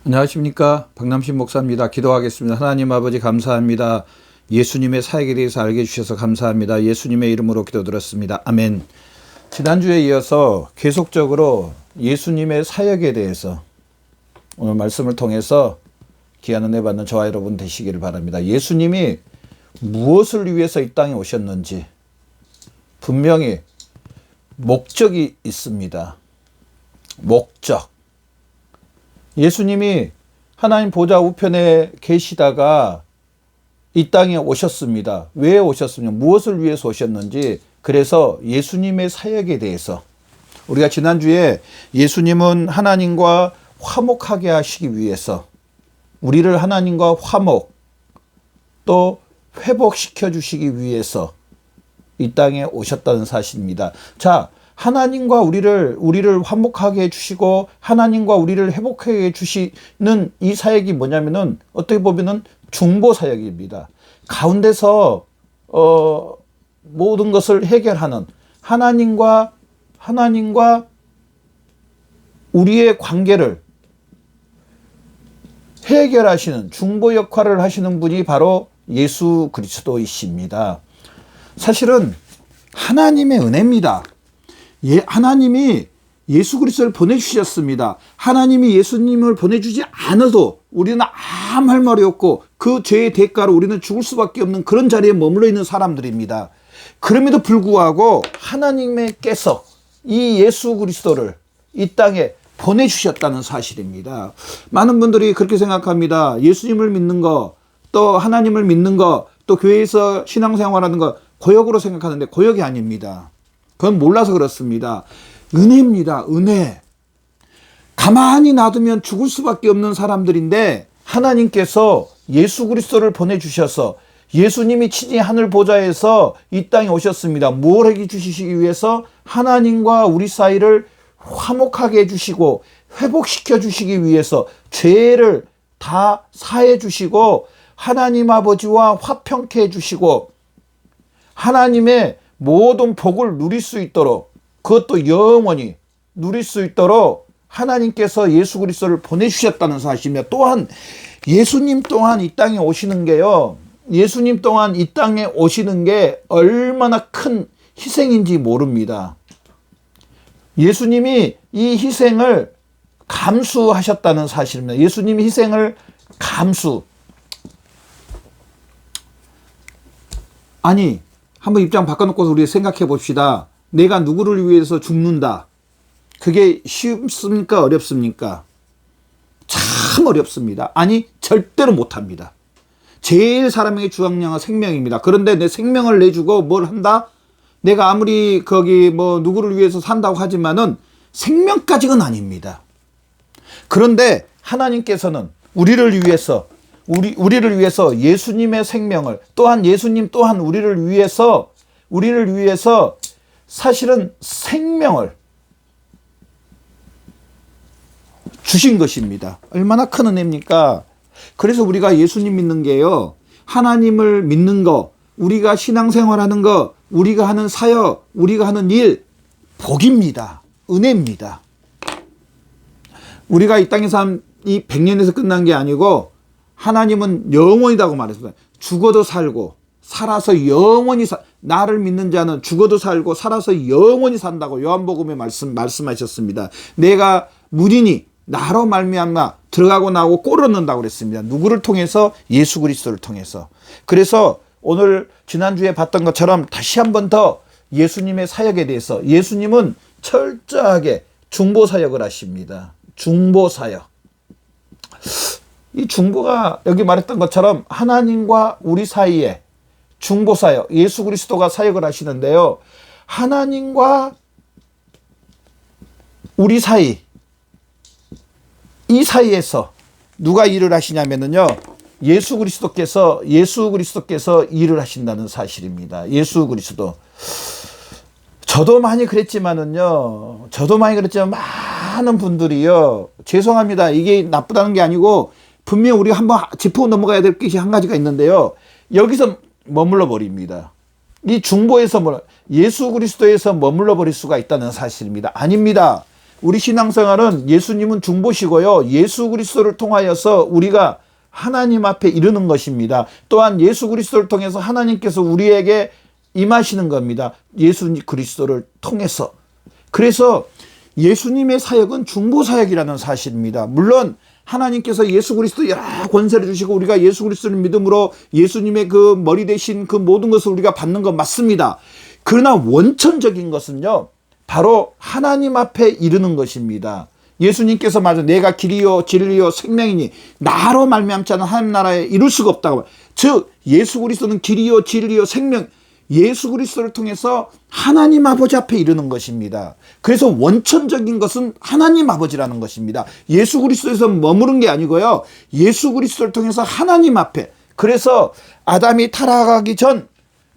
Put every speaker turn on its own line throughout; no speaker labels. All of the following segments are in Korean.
안녕하십니까, 박남신 목사입니다. 기도하겠습니다. 하나님 아버지 감사합니다. 예수님의 사역에 대해서 알게 해주셔서 감사합니다. 예수님의 이름으로 기도드렸습니다. 아멘. 지난주에 이어서 계속적으로 예수님의 사역에 대해서 오늘 말씀을 통해서 귀한 은혜 받는 저와 여러분 되시기를 바랍니다. 예수님이 무엇을 위해서 이 땅에 오셨는지 분명히 목적이 있습니다. 목적. 예수님이 하나님 보좌 우편에 계시다가 이 땅에 오셨습니다. 왜 오셨습니까? 무엇을 위해서 오셨는지. 그래서 예수님의 사역에 대해서 우리가 지난주에 예수님은 하나님과 화목하게 하시기 위해서 우리를 하나님과 화목 또 회복시켜 주시기 위해서 이 땅에 오셨다는 사실입니다. 자, 하나님과 우리를 화목하게 해주시고 하나님과 우리를 회복하게 해주시는 이 사역이 뭐냐면은 어떻게 보면은 중보 사역입니다. 가운데서 모든 것을 해결하는 하나님과 우리의 관계를 해결하시는 중보 역할을 하시는 분이 바로 예수 그리스도이십니다. 사실은 하나님의 은혜입니다. 하나님이 예수 그리스도를 보내주셨습니다. 하나님이 예수님을 보내주지 않아도 우리는 아무 할 말이 없고 그 죄의 대가로 우리는 죽을 수밖에 없는 그런 자리에 머물러 있는 사람들입니다. 그럼에도 불구하고 하나님께서 이 예수 그리스도를 이 땅에 보내주셨다는 사실입니다. 많은 분들이 그렇게 생각합니다. 예수님을 믿는 거, 또 하나님을 믿는 거, 또 교회에서 신앙생활하는 거 고역으로 생각하는데 고역이 아닙니다. 그건 몰라서 그렇습니다. 은혜입니다. 은혜. 가만히 놔두면 죽을 수밖에 없는 사람들인데 하나님께서 예수 그리스도를 보내주셔서 예수님이 친히 하늘 보좌에서 이 땅에 오셨습니다. 뭘 해주시기 위해서? 하나님과 우리 사이를 화목하게 해주시고 회복시켜 주시기 위해서 죄를 다 사해 주시고 하나님 아버지와 화평케 해주시고 하나님의 모든 복을 누릴 수 있도록 그것도 영원히 누릴 수 있도록 하나님께서 예수 그리스도를 보내주셨다는 사실입니다. 또한 예수님 또한 이 땅에 오시는 게요. 예수님 또한 이 땅에 오시는 게 얼마나 큰 희생인지 모릅니다. 예수님이 이 희생을 감수하셨다는 사실입니다. 예수님이 희생을 아니 한번 입장 바꿔놓고 우리 생각해 봅시다. 내가 누구를 위해서 죽는다. 그게 쉽습니까? 어렵습니까? 참 어렵습니다. 아니 절대로 못합니다. 제일 사람에게 주장량은 생명입니다. 그런데 내 생명을 내주고 뭘 한다? 내가 아무리 누구를 위해서 산다고 하지만은 생명까지는 아닙니다. 그런데 하나님께서는 우리를 위해서 예수님의 생명을 또한 예수님 또한 우리를 위해서 사실은 생명을 주신 것입니다. 얼마나 큰 은혜입니까? 그래서 우리가 예수님 믿는 게요. 하나님을 믿는 거, 우리가 신앙생활하는 거, 우리가 하는 사역, 우리가 하는 일, 복입니다. 은혜입니다. 우리가 이 땅에서 이 100년에서 끝난 게 아니고 하나님은 영원이라고 말했습니다. 죽어도 살고 살아서 영원히 나를 믿는 자는 죽어도 살고 살아서 영원히 산다고 요한복음에 말씀하셨습니다. 내가 무리니 나로 말미암아 들어가고 나오고 꼴을 얻는다고 그랬습니다. 누구를 통해서? 예수 그리스도를 통해서. 그래서 오늘 지난주에 봤던 것처럼 다시 한 번 더 예수님의 사역에 대해서 예수님은 철저하게 중보 사역을 하십니다. 중보 사역. 이 중보가 여기 말했던 것처럼 하나님과 우리 사이에 중보 사역, 예수 그리스도가 사역을 하시는데요. 하나님과 우리 사이, 이 사이에서 누가 일을 하시냐면요. 예수 그리스도께서 일을 하신다는 사실입니다. 예수 그리스도. 저도 많이 그랬지만 많은 분들이요. 죄송합니다. 이게 나쁘다는 게 아니고 분명히 우리가 한번 짚고 넘어가야 될 것이 한 가지가 있는데요. 여기서 머물러 버립니다. 이 중보에서 예수 그리스도에서 머물러 버릴 수가 있다는 사실입니다. 아닙니다. 우리 신앙생활은 예수님은 중보시고요. 예수 그리스도를 통하여서 우리가 하나님 앞에 이르는 것입니다. 또한 예수 그리스도를 통해서 하나님께서 우리에게 임하시는 겁니다. 예수 그리스도를 통해서. 그래서 예수님의 사역은 중보 사역이라는 사실입니다. 물론 하나님께서 예수 그리스도 여러 권세를 주시고 우리가 예수 그리스도를 믿음으로 예수님의 그 머리 대신 그 모든 것을 우리가 받는 건 맞습니다. 그러나 원천적인 것은요, 바로 하나님 앞에 이르는 것입니다. 예수님께서 맞아 내가 길이요 진리요 생명이니 나로 말미암지 않은 하나님 나라에 이룰 수가 없다고. 즉 예수 그리스도는 길이요 진리요 생명, 예수 그리스도를 통해서 하나님 아버지 앞에 이르는 것입니다. 그래서 원천적인 것은 하나님 아버지라는 것입니다. 예수 그리스도에서 머무른 게 아니고요, 예수 그리스도를 통해서 하나님 앞에. 그래서 아담이 타락하기 전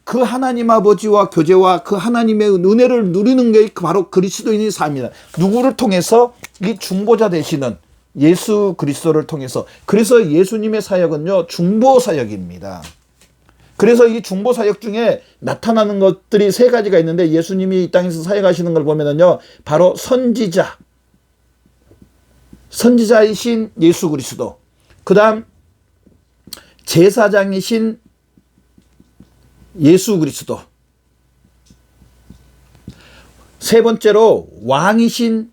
그 하나님 아버지와 교제와 그 하나님의 은혜를 누리는 게 바로 그리스도인의 삶이다. 누구를 통해서? 이 중보자 되시는 예수 그리스도를 통해서. 그래서 예수님의 사역은요, 중보 사역입니다. 그래서 이 중보 사역 중에 나타나는 것들이 세 가지가 있는데, 예수님이 이 땅에서 사역하시는 걸 보면은요, 바로 선지자이신 예수 그리스도, 그 다음 제사장이신 예수 그리스도, 세 번째로 왕이신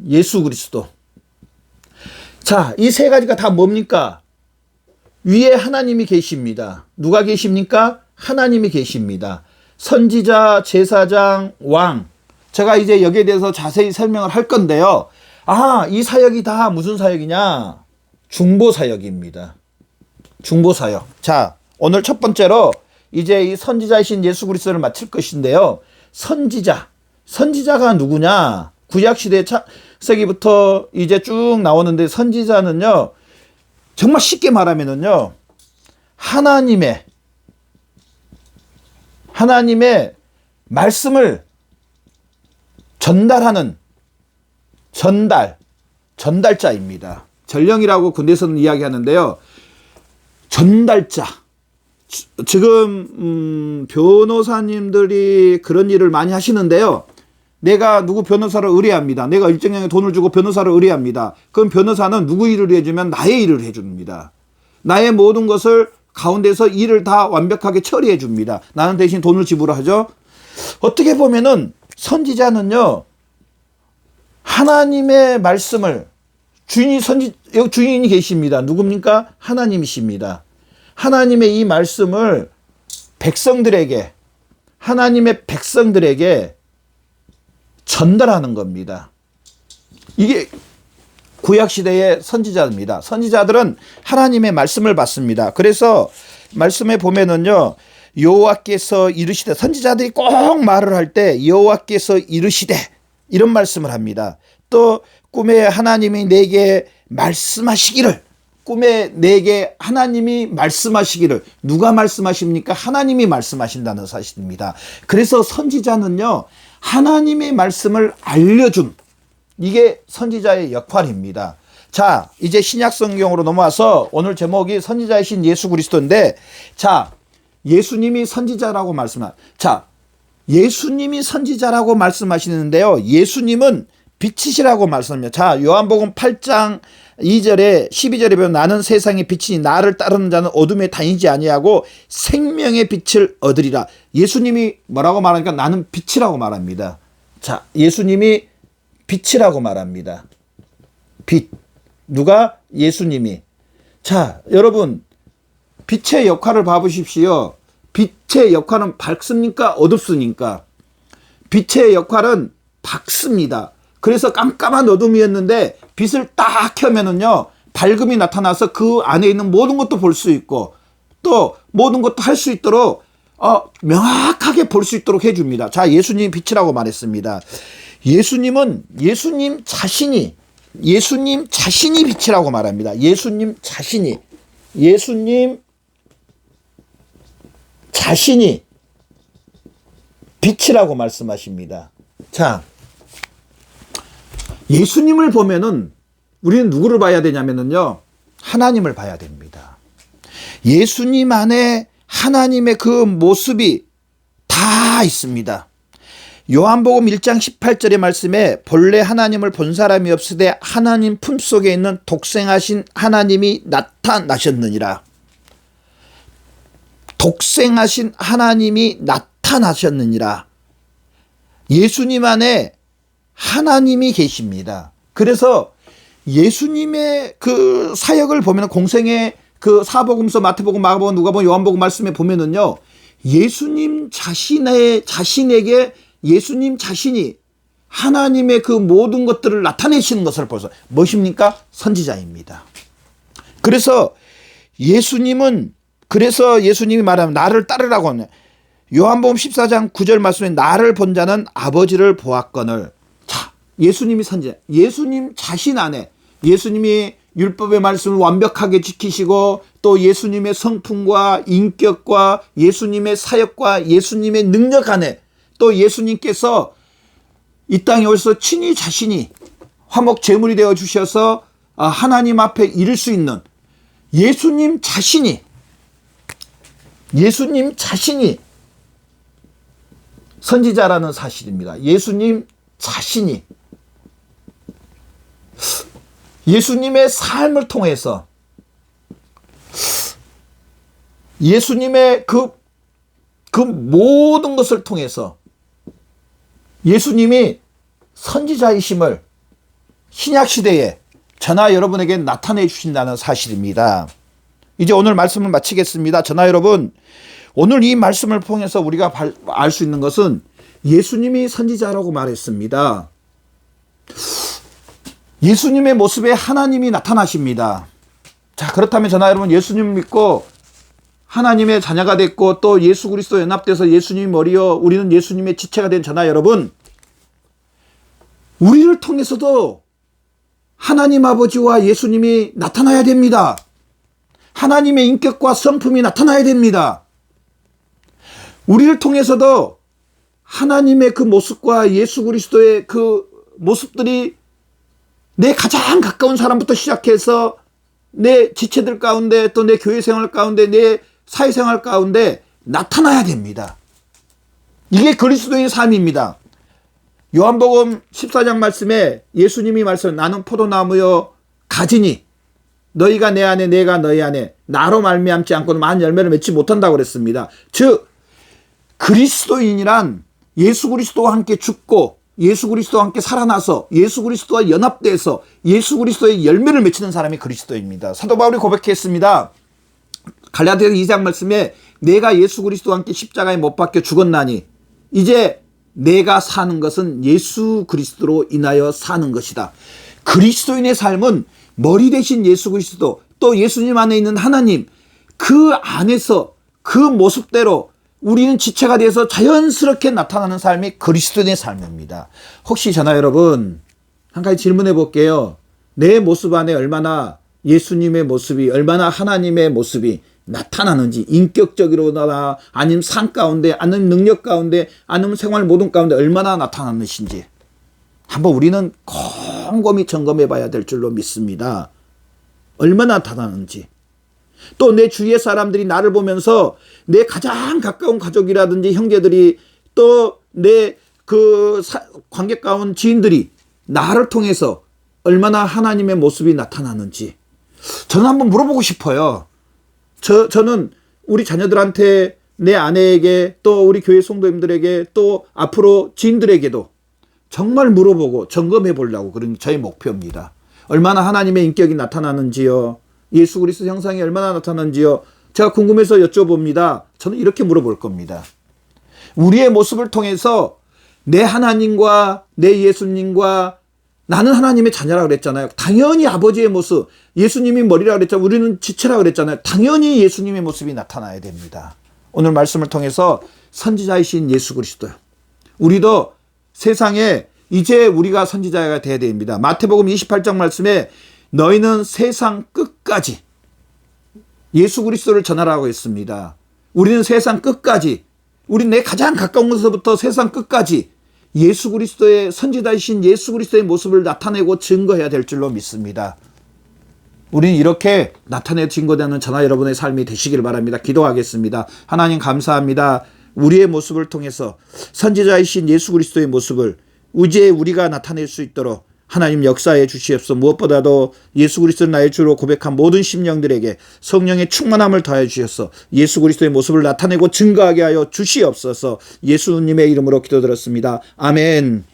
예수 그리스도. 자, 이 세 가지가 다 뭡니까? 위에 하나님이 계십니다. 누가 계십니까? 하나님이 계십니다. 선지자, 제사장, 왕. 제가 이제 여기에 대해서 자세히 설명을 할 건데요. 이 사역이 다 무슨 사역이냐? 중보 사역입니다. 중보 사역. 자, 오늘 첫 번째로 이제 이 선지자이신 예수 그리스도를 마칠 것인데요. 선지자가 누구냐? 구약시대 창세기부터 이제 쭉 나오는데, 선지자는요, 정말 쉽게 말하면은요, 하나님의 말씀을 전달하는 전달자입니다. 전령이라고 군대에서는 이야기하는데요. 전달자. 지금 변호사님들이 그런 일을 많이 하시는데요. 내가 누구 변호사를 의뢰합니다. 내가 일정량의 돈을 주고 변호사를 의뢰합니다. 그럼 변호사는 누구 일을 해주면 나의 일을 해줍니다. 나의 모든 것을 가운데서 일을 다 완벽하게 처리해 줍니다. 나는 대신 돈을 지불하죠. 어떻게 보면은 선지자는요, 하나님의 말씀을 주인이 계십니다. 누굽니까? 하나님이십니다. 하나님의 이 말씀을 하나님의 백성들에게 전달하는 겁니다. 이게 구약시대의 선지자입니다. 선지자들은 하나님의 말씀을 받습니다. 그래서 말씀에 보면은요, 여호와께서 이르시되, 선지자들이 꼭 말을 할 때 여호와께서 이르시되 이런 말씀을 합니다. 또 꿈에 하나님이 내게 말씀하시기를, 꿈에 내게 하나님이 말씀하시기를. 누가 말씀하십니까? 하나님이 말씀하신다는 사실입니다. 그래서 선지자는요, 하나님의 말씀을 알려준, 이게 선지자의 역할입니다. 자, 이제 신약 성경으로 넘어와서 오늘 제목이 선지자이신 예수 그리스도인데, 자, 예수님이 선지자라고 예수님이 선지자라고 말씀하시는데요, 예수님은 빛이시라고 말씀합니다. 자, 요한복음 8장 2절에 12절에 보면, 나는 세상의 빛이니 나를 따르는 자는 어둠에 다니지 아니하고 생명의 빛을 얻으리라. 예수님이 뭐라고 말하니까 나는 빛이라고 말합니다. 자, 예수님이 빛이라고 말합니다. 빛. 누가? 예수님이. 자, 여러분, 빛의 역할을 봐보십시오. 빛의 역할은 밝습니까? 어둡습니까? 빛의 역할은 밝습니다. 그래서 깜깜한 어둠이었는데 빛을 딱 켜면은요, 밝음이 나타나서 그 안에 있는 모든 것도 볼 수 있고, 또 모든 것도 할 수 있도록 명확하게 볼 수 있도록 해줍니다. 자, 예수님이 빛이라고 말했습니다. 예수님은 예수님 자신이 빛이라고 말합니다. 예수님 자신이 빛이라고 말씀하십니다. 자, 예수님을 보면은 우리는 누구를 봐야 되냐면요, 하나님을 봐야 됩니다. 예수님 안에 하나님의 그 모습이 다 있습니다. 요한복음 1장 18절의 말씀에 본래 하나님을 본 사람이 없으되 하나님 품속에 있는 독생하신 하나님이 나타나셨느니라. 독생하신 하나님이 나타나셨느니라. 예수님 안에 하나님이 계십니다. 그래서 예수님의 그 사역을 보면 공생의 그 사복음서, 마태복음, 마가복음, 누가복음, 요한복음 말씀에 보면은요, 예수님 자신에게 예수님 자신이 하나님의 그 모든 것들을 나타내시는 것을 보서 무엇입니까? 선지자입니다. 그래서 예수님이 말하면 나를 따르라고 하네. 요한복음 14장 9절 말씀에 나를 본 자는 아버지를 보았거늘. 자, 예수님이 선지자. 예수님 자신 안에 예수님이 율법의 말씀을 완벽하게 지키시고 또 예수님의 성품과 인격과 예수님의 사역과 예수님의 능력 안에 또 예수님께서 이 땅에 오셔서 친히 자신이 화목 제물이 되어 주셔서 하나님 앞에 이를 수 있는 예수님 자신이 선지자라는 사실입니다. 예수님 자신이 예수님의 삶을 통해서 예수님의 그 모든 것을 통해서 예수님이 선지자이심을 신약시대에 저나 여러분에게 나타내 주신다는 사실입니다. 이제 오늘 말씀을 마치겠습니다. 저나 여러분, 오늘 이 말씀을 통해서 우리가 알 수 있는 것은 예수님이 선지자라고 말했습니다. 예수님의 모습에 하나님이 나타나십니다. 자, 그렇다면 저나 여러분, 예수님 믿고 하나님의 자녀가 됐고 또 예수 그리스도 연합돼서 예수님이 머리요 우리는 예수님의 지체가 된 저나 여러분, 우리를 통해서도 하나님 아버지와 예수님이 나타나야 됩니다. 하나님의 인격과 성품이 나타나야 됩니다. 우리를 통해서도 하나님의 그 모습과 예수 그리스도의 그 모습들이 내 가장 가까운 사람부터 시작해서 내 지체들 가운데 또 내 교회 생활 가운데 내 사회생활 가운데 나타나야 됩니다. 이게 그리스도의 삶입니다. 요한복음 14장 말씀에 예수님이 말씀, 나는 포도나무여 가지니 너희가 내 안에 내가 너희 안에 나로 말미암지 않고는 많은 열매를 맺지 못한다고 그랬습니다. 즉 그리스도인이란 예수 그리스도와 함께 죽고 예수 그리스도와 함께 살아나서 예수 그리스도와 연합돼서 예수 그리스도의 열매를 맺히는 사람이 그리스도입니다. 사도 바울이 고백했습니다. 갈라디아서 2장 말씀에 내가 예수 그리스도와 함께 십자가에 못 박혀 죽었나니 이제 내가 사는 것은 예수 그리스도로 인하여 사는 것이다. 그리스도인의 삶은 머리 대신 예수 그리스도 또 예수님 안에 있는 하나님 그 안에서 그 모습대로 우리는 지체가 돼서 자연스럽게 나타나는 삶이 그리스도인의 삶입니다. 혹시 저나 여러분 한 가지 질문해 볼게요. 내 모습 안에 얼마나 예수님의 모습이 얼마나 하나님의 모습이 나타나는지 인격적으로나 아니면 삶 가운데 아니면 능력 가운데 아니면 생활 모든 가운데 얼마나 나타나는지 한번 우리는 곰곰이 점검해 봐야 될 줄로 믿습니다. 얼마나 나타나는지 또 내 주위의 사람들이 나를 보면서 내 가장 가까운 가족이라든지 형제들이 또 내 그 관계 가운 지인들이 나를 통해서 얼마나 하나님의 모습이 나타나는지 저는 한번 물어보고 싶어요. 저는 우리 자녀들한테 내 아내에게 또 우리 교회 성도님들에게 또 앞으로 지인들에게도 정말 물어보고 점검해 보려고 그런 저의 목표입니다. 얼마나 하나님의 인격이 나타나는지요. 예수 그리스도 형상이 얼마나 나타나는지요. 제가 궁금해서 여쭤봅니다. 저는 이렇게 물어볼 겁니다. 우리의 모습을 통해서 내 하나님과 내 예수님과 나는 하나님의 자녀라고 그랬잖아요. 당연히 아버지의 모습, 예수님이 머리라고 그랬잖아요. 우리는 지체라고 그랬잖아요. 당연히 예수님의 모습이 나타나야 됩니다. 오늘 말씀을 통해서 선지자이신 예수 그리스도, 우리도 세상에 이제 우리가 선지자가 되어야 됩니다. 마태복음 28장 말씀에 너희는 세상 끝까지 예수 그리스도를 전하라고 했습니다. 우리는 세상 끝까지, 우리 내 가장 가까운 곳에서부터 세상 끝까지 예수 그리스도의 선지자이신 예수 그리스도의 모습을 나타내고 증거해야 될 줄로 믿습니다. 우리는 이렇게 나타내 증거되는 저나 여러분의 삶이 되시길 바랍니다. 기도하겠습니다. 하나님 감사합니다. 우리의 모습을 통해서 선지자이신 예수 그리스도의 모습을 이제 우리가 나타낼 수 있도록 하나님 역사해 주시옵소서. 무엇보다도 예수 그리스도를 나의 주로 고백한 모든 심령들에게 성령의 충만함을 더해 주셔서 예수 그리스도의 모습을 나타내고 증거하게 하여 주시옵소서. 예수님의 이름으로 기도드렸습니다. 아멘.